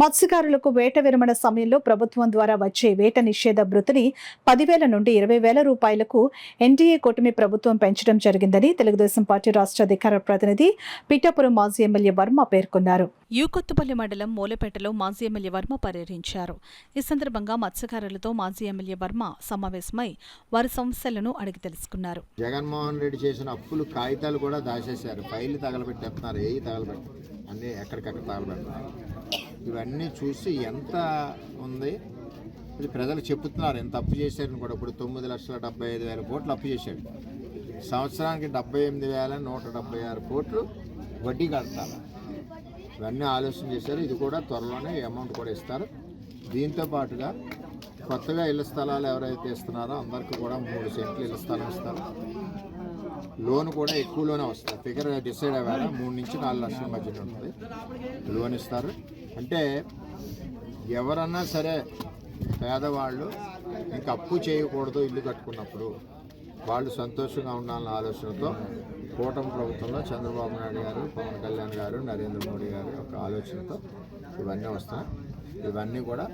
మత్స్యకారులకు వేట విరమణ సమయంలో ప్రభుత్వం ద్వారా వచ్చే వేట నిషేధ భృతిని 10,000 నుండి 20,000 రూపాయలకు ఎన్డీఏ కూటమి ప్రభుత్వం పెంచడం జరిగిందని తెలుగుదేశం పార్టీ రాష్ట్ర అధికార ప్రతినిధి పిఠాపురం మాజీ ఎమ్మెల్యే వర్మ పేర్కొన్నారు. యూకొత్తుపల్లి మండలం మూలపేటలో మాజీ ఎమ్మెల్యే వర్మ పర్యటించారు. ఈ సందర్భంగా మత్స్యకారులతో మాజీ ఎమ్మెల్యే వర్మ సమావేశమై వారి సమస్యలను అడిగి తెలుసుకున్నారు. జగన్మోహన్ రెడ్డి చేసిన అప్పులు కాగితాలు కూడా దాచేశారు. ఫైళ్లు తగలబెట్టేస్తున్నారు, ఏవి తగలబెట్టారు, అన్నీ ఎక్కడికక్కడ తగలబెడుతున్నారు. ఇవన్నీ చూసి ఎంత ఉంది ఇది ప్రజలు చెప్తున్నారు. ఎంత అప్పు చేశారని కూడా. ఇప్పుడు 9,75,000 కోట్లు అప్పు చేశాడు. సంవత్సరానికి 78,176 కోట్లు వడ్డీ కడతారు. ఇవన్నీ ఆలోచన చేశారు. ఇది కూడా త్వరలోనే అమౌంట్ కూడా ఇస్తారు. దీంతో పాటుగా కొత్తగా ఇళ్ల స్థలాలు ఎవరైతే ఇస్తున్నారో అందరికీ కూడా 3 సెంట్లు ఇళ్ల స్థలం ఇస్తారు. లోన్ కూడా ఎక్కువ లోనే వస్తుంది. ఫిగర్ డిసైడ్ అవ్వాలి. 3 నుంచి 4 లక్షల మధ్యలో ఉంటుంది. లోన్ ఇస్తారు. అంటే ఎవరన్నా సరే పేదవాళ్ళు ఇంకా అప్పు చేయకూడదు ఇల్లు కట్టుకున్నప్పుడు వాళ్ళు సంతోషంగా ఉండాలన్న ఆలోచనతో కూటమి ప్రభుత్వంలో చంద్రబాబు నాయుడు గారు, పవన్ కళ్యాణ్ గారు, నరేంద్ర మోడీ గారు యొక్క ఆలోచనతో ఇవన్నీ వస్తాయి. ఇవన్నీ కూడా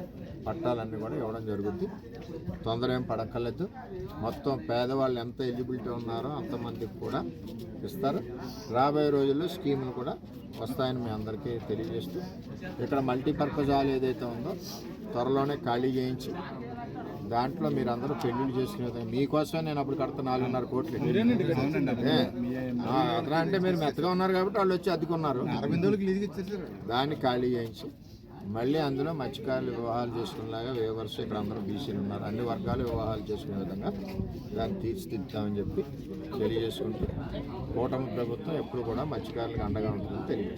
పట్టాలన్నీ కూడా ఇవ్వడం జరుగుద్ది. తొందర ఏం పడక్కర్లేదు. మొత్తం పేదవాళ్ళు ఎంత ఎలిజిబిలిటీ ఉన్నారో అంతమందికి కూడా ఇస్తారు. రాబోయే రోజుల్లో స్కీములు కూడా వస్తాయని మీ అందరికీ తెలియజేస్తూ ఇక్కడ మల్టీపర్పస్ హాల్ ఏదైతే ఉందో త్వరలోనే ఖాళీ చేయించి దాంట్లో మీరు అందరూ పెళ్లిళ్ళు చేసుకునే మీకోసమే నేను అప్పుడు కడతా 4.5 కోట్లు. అట్లా అంటే మీరు మెత్తగా ఉన్నారు కాబట్టి వాళ్ళు వచ్చి అద్దుకున్నారు. దాన్ని ఖాళీ చేయించి మళ్ళీ అందులో మత్స్యకారులు వివాహాలు చేసుకునేలాగా వేవర్స్ ఇక్కడ అందరూ బీసీలు ఉన్నారు. అన్ని వర్గాలు వివాహాలు చేసుకునే విధంగా దాన్ని తీర్చిదిద్దామని చెప్పి తెలియజేసుకుంటూ కూటమి ప్రభుత్వం ఎప్పుడు కూడా మత్స్యకారులకు అండగా ఉంటుందని తెలియజేస్తుంది.